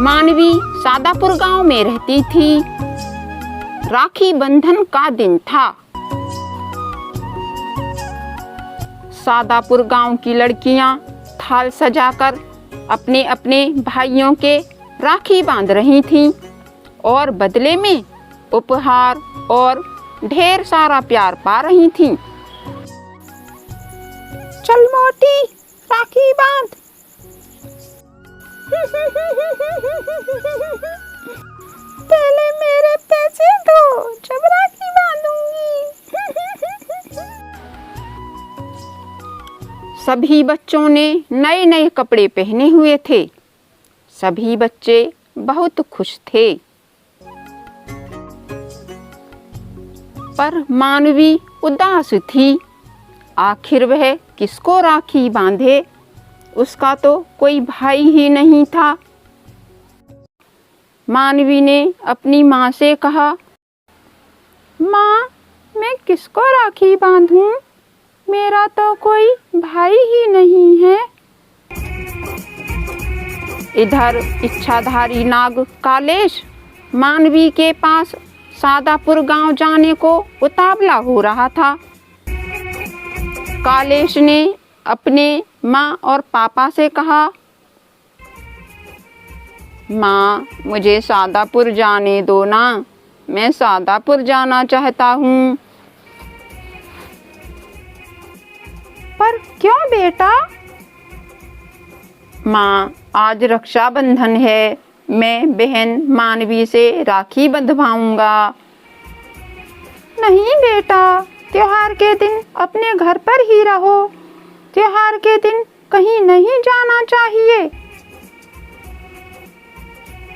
मानवी सादापुर गांव में रहती थी। राखी बंधन का दिन था। सादापुर गांव की लड़कियां थाल सजाकर अपने अपने भाइयों के राखी बांध रही थीं और बदले में उपहार और ढेर सारा प्यार पा रही थीं। चल मोटी, राखी बांध। पहले मेरे पैसे दो, जब राखी बांधूंगी। सभी बच्चों ने नए नए कपड़े पहने हुए थे। सभी बच्चे बहुत खुश थे। पर मानवी उदास थी। आखिर वह किसको राखी बांधे? उसका तो कोई भाई ही नहीं था। मानवी ने अपनी माँ से कहा, माँ, मैं किसको राखी बांधूं? मेरा तो कोई भाई ही नहीं है। इधर इच्छाधारी नाग कालेश मानवी के पास सादापुर गांव जाने को उतावला हो रहा था। कालेश ने अपने माँ और पापा से कहा, माँ, मुझे सादापुर जाने दो ना, मैं सादापुर जाना चाहता हूँ। पर क्यों बेटा? माँ, आज रक्षाबंधन है, मैं बहन मानवी से राखी बंधवाऊंगा। नहीं बेटा, त्योहार के दिन अपने घर पर ही रहो। त्योहार के दिन कहीं नहीं जाना चाहिए।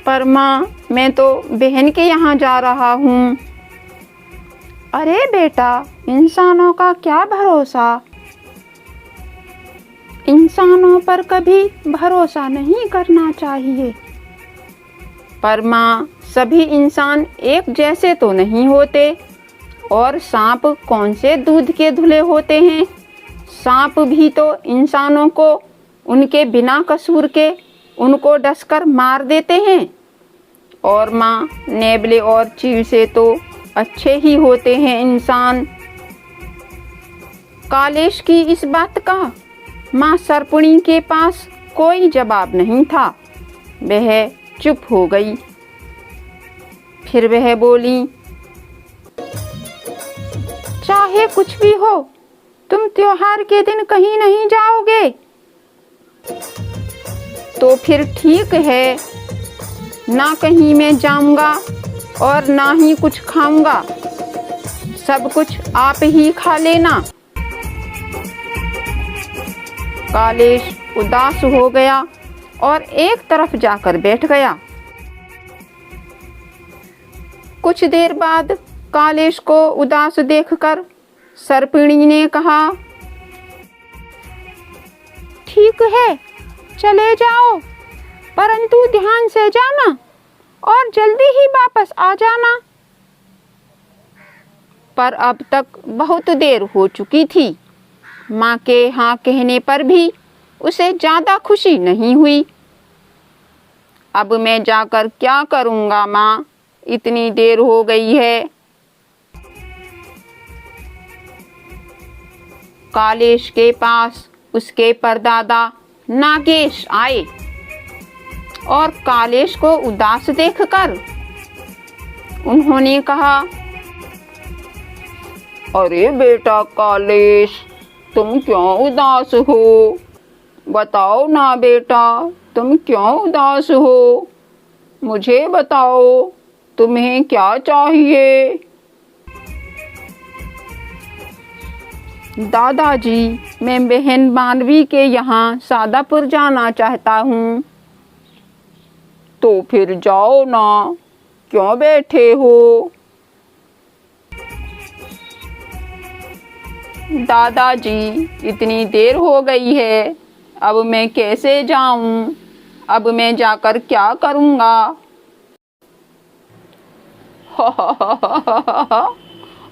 पर माँ, मैं तो बहन के यहाँ जा रहा हूँ। अरे बेटा, इंसानों का क्या भरोसा। इंसानों पर कभी भरोसा नहीं करना चाहिए। पर माँ, सभी इंसान एक जैसे तो नहीं होते। और सांप कौन से दूध के धुले होते हैं? सांप भी तो इंसानों को उनके बिना कसूर के उनको डसकर मार देते हैं। और माँ, नेवले और चील से तो अच्छे ही होते हैं इंसान। कालेश की इस बात का माँ सर्पणी के पास कोई जवाब नहीं था। वह चुप हो गई। फिर वह बोली, चाहे कुछ भी हो, तुम त्योहार के दिन कहीं नहीं जाओगे? तो फिर ठीक है, ना कहीं मैं जाऊंगा और ना ही कुछ खाऊंगा। सब कुछ आप ही खा लेना। कालेश उदास हो गया और एक तरफ जाकर बैठ गया। कुछ देर बाद कालेश को उदास देखकर सर्पिणी ने कहा, ठीक है, चले जाओ, परंतु ध्यान से जाना और जल्दी ही वापस आ जाना। पर अब तक बहुत देर हो चुकी थी। माँ के हाँ कहने पर भी उसे ज़्यादा खुशी नहीं हुई। अब मैं जाकर क्या करूँगा माँ? इतनी देर हो गई है। कालेश के पास उसके परदादा नागेश आए और कालेश को उदास देखकर उन्होंने कहा, अरे बेटा कालेश, तुम क्यों उदास हो? बताओ ना बेटा, तुम क्यों उदास हो? मुझे बताओ, तुम्हें क्या चाहिए? दादाजी, मैं बहन मानवी के यहाँ सादापुर जाना चाहता हूँ। तो फिर जाओ ना, क्यों बैठे हो? दादाजी, इतनी देर हो गई है, अब मैं कैसे जाऊँ? अब मैं जाकर क्या करूँगा?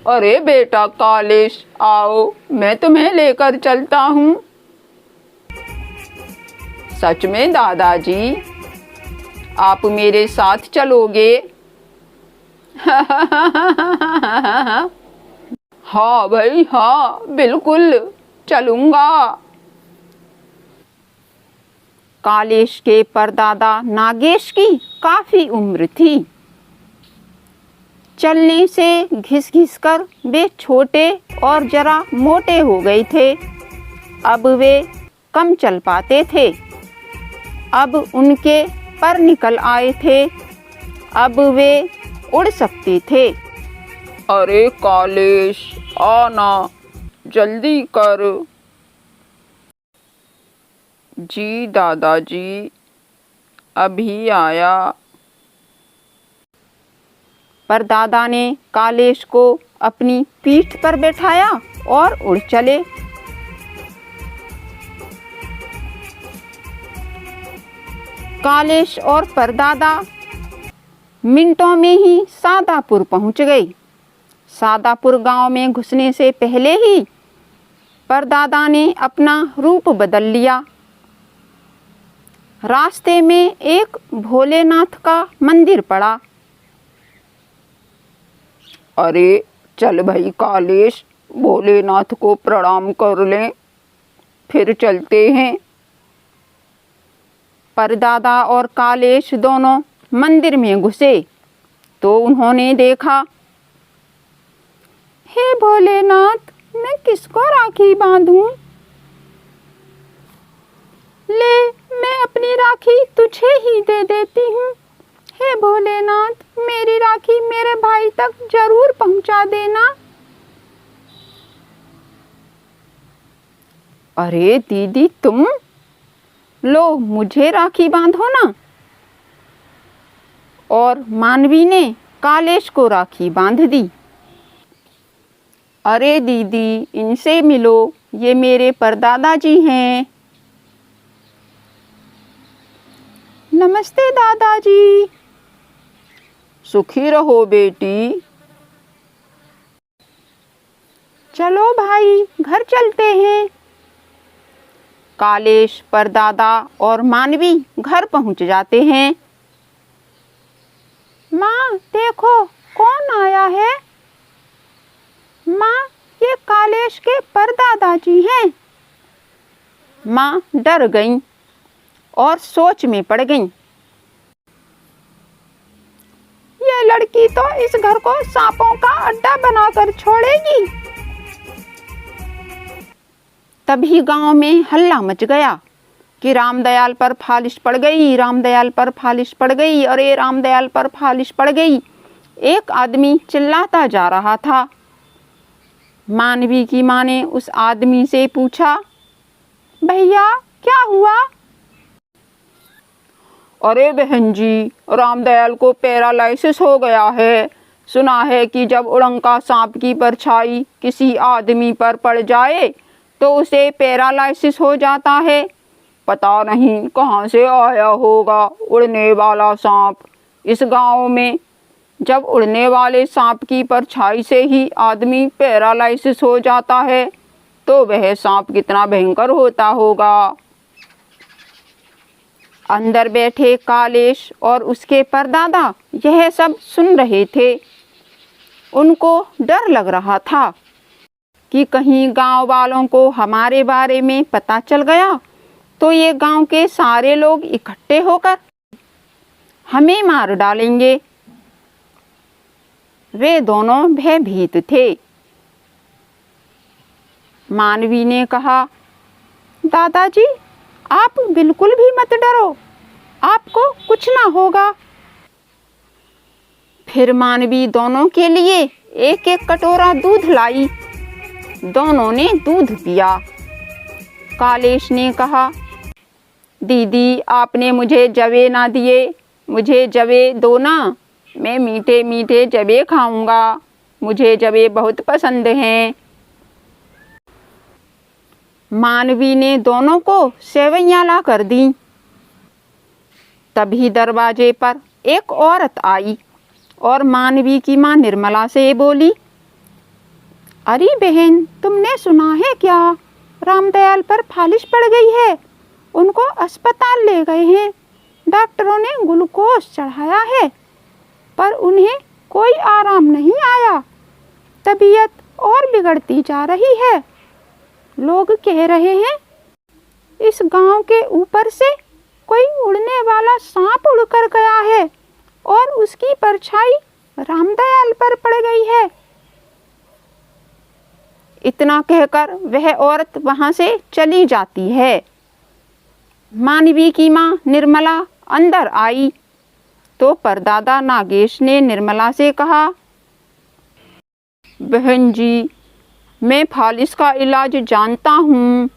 अरे बेटा कालेश, आओ मैं तुम्हें लेकर चलता हूँ। सच में दादाजी, आप मेरे साथ चलोगे? हाँ भाई हाँ, बिल्कुल चलूंगा। कालेश के परदादा नागेश की काफी उम्र थी। चलने से घिस घिस कर वे छोटे और जरा मोटे हो गए थे। अब वे कम चल पाते थे। अब उनके पर निकल आए थे। अब वे उड़ सकते थे। अरे कालेश, आना, जल्दी कर। जी दादाजी, अभी आया। परदादा ने कालेश को अपनी पीठ पर बैठाया और उड़ चले। कालेश और परदादा मिनटों में ही सादापुर पहुंच गए। सादापुर गांव में घुसने से पहले ही परदादा ने अपना रूप बदल लिया। रास्ते में एक भोलेनाथ का मंदिर पड़ा। अरे चल भाई कालेश, भोलेनाथ को प्रणाम कर लें, फिर चलते हैं। परदादा और कालेश दोनों मंदिर में घुसे तो उन्होंने देखा, हे भोलेनाथ, मैं किसको राखी बांधूं? ले, मैं अपनी राखी तुझे ही दे देती हूँ। हे भोलेनाथ, मेरी राखी मेरे भाई तक जरूर पहुँचा देना। अरे दीदी, तुम लो, मुझे राखी बांधो ना। और मानवी ने कालेश को राखी बांध दी। अरे दीदी, इनसे मिलो, ये मेरे परदादा जी हैं। नमस्ते दादाजी। सुखी रहो बेटी। चलो भाई, घर चलते हैं। कालेश, परदादा और मानवी घर पहुंच जाते हैं। माँ देखो, कौन आया है? माँ, ये कालेश के परदादा जी हैं। माँ डर गईं और सोच में पड़ गईं। ये लड़की तो इस घर को सांपों का अड्डा बनाकर छोड़ेगी। तभी गांव में हल्ला मच गया कि रामदयाल पर फालिश पड़ गई, रामदयाल पर फालिश पड़ गई, अरे रामदयाल पर फालिश पड़ गई। एक आदमी चिल्लाता जा रहा था। मानवी की माँ ने उस आदमी से पूछा, भैया क्या हुआ? अरे बहन जी, रामदयाल को पैरालिसिस हो गया है। सुना है कि जब उड़ंका सांप की परछाई किसी आदमी पर पड़ जाए तो उसे पैरालिसिस हो जाता है। पता नहीं कहाँ से आया होगा उड़ने वाला सांप इस गांव में। जब उड़ने वाले सांप की परछाई से ही आदमी पैरालिसिस हो जाता है तो वह सांप कितना भयंकर होता होगा। अंदर बैठे कालेश और उसके परदादा यह सब सुन रहे थे। उनको डर लग रहा था कि कहीं गांव वालों को हमारे बारे में पता चल गया तो ये गांव के सारे लोग इकट्ठे होकर हमें मार डालेंगे। वे दोनों भयभीत थे। मानवी ने कहा, दादाजी आप बिल्कुल भी मत डरो, आपको कुछ ना होगा। फिर मानवी दोनों के लिए एक एक कटोरा दूध लाई। दोनों ने दूध पिया। कालेश ने कहा, दीदी आपने मुझे जवे ना दिए, मुझे जवे दो ना, मैं मीठे मीठे जवे खाऊंगा, मुझे जवे बहुत पसंद हैं। मानवी ने दोनों को सेवइयां ला कर दी। तभी दरवाजे पर एक औरत आई और मानवी की माँ निर्मला से बोली, अरे बहन, तुमने सुना है क्या? रामदयाल पर फालिश पड़ गई है। उनको अस्पताल ले गए हैं। डॉक्टरों ने ग्लूकोज चढ़ाया है, पर उन्हें कोई आराम नहीं आया। तबीयत और बिगड़ती जा रही है। लोग कह रहे हैं इस गांव के ऊपर से कोई उड़ने वाला सांप उड़कर गया है और उसकी परछाई रामदयाल पर पड़ गई है। इतना कहकर वह औरत वहां से चली जाती है। मानवी की माँ निर्मला अंदर आई तो परदादा नागेश ने निर्मला से कहा, बहन जी, मैं फालिश का इलाज जानता हूँ।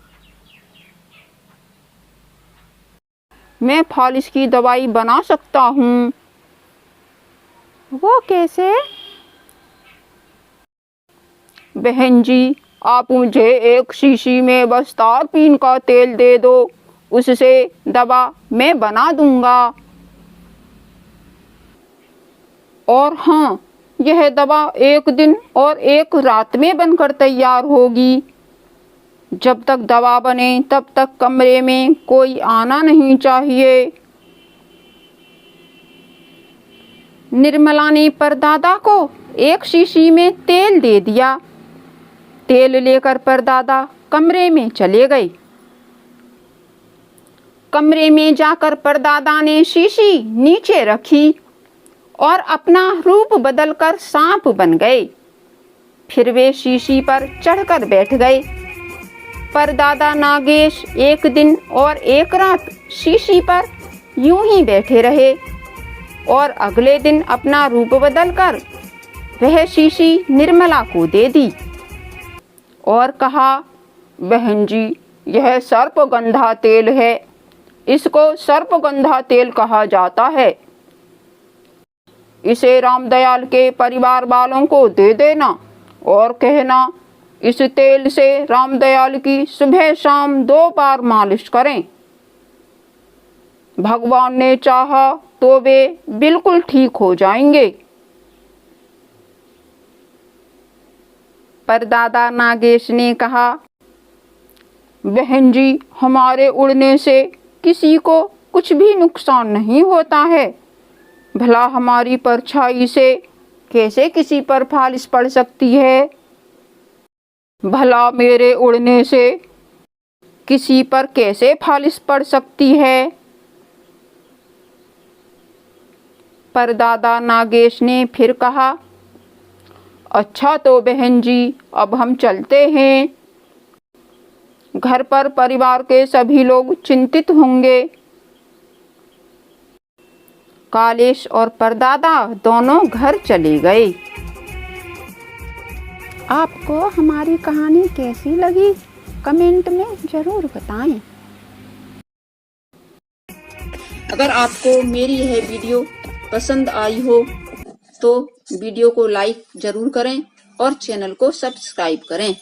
मैं फालिश की दवाई बना सकता हूँ। वो कैसे? बहन जी, आप मुझे एक शीशी में बस तारपीन का तेल दे दो, उससे दवा मैं बना दूंगा। और हाँ, यह दवा 1 दिन और 1 रात में बनकर तैयार होगी। जब तक दवा बने तब तक कमरे में कोई आना नहीं चाहिए। निर्मला ने परदादा को एक शीशी में तेल दे दिया। तेल लेकर परदादा कमरे में चले गए। कमरे में जाकर परदादा ने शीशी नीचे रखी और अपना रूप बदलकर सांप बन गए। फिर वे शीशी पर चढ़कर बैठ गए। परदादा नागेश 1 दिन और 1 रात शीशी पर यूं ही बैठे रहे और अगले दिन अपना रूप बदलकर वह शीशी निर्मला को दे दी और कहा, बहन जी, यह सर्पगंधा तेल है। इसको सर्पगंधा तेल कहा जाता है। इसे रामदयाल के परिवार वालों को दे देना और कहना, इस तेल से रामदयाल की सुबह शाम 2 बार मालिश करें। भगवान ने चाहा तो वे बिल्कुल ठीक हो जाएंगे। परदादा नागेश ने कहा, बहन जी, हमारे उड़ने से किसी को कुछ भी नुकसान नहीं होता है। भला हमारी परछाई से कैसे किसी पर फालिश पड़ सकती है? भला मेरे उड़ने से किसी पर कैसे फालिश पड़ सकती है? परदादा नागेश ने फिर कहा, अच्छा तो बहन जी, अब हम चलते हैं। घर पर परिवार के सभी लोग चिंतित होंगे। कालेश और परदादा दोनों घर चले गए। आपको हमारी कहानी कैसी लगी? कमेंट में ज़रूर बताएं। अगर आपको मेरी यह वीडियो पसंद आई हो तो वीडियो को लाइक ज़रूर करें और चैनल को सब्सक्राइब करें।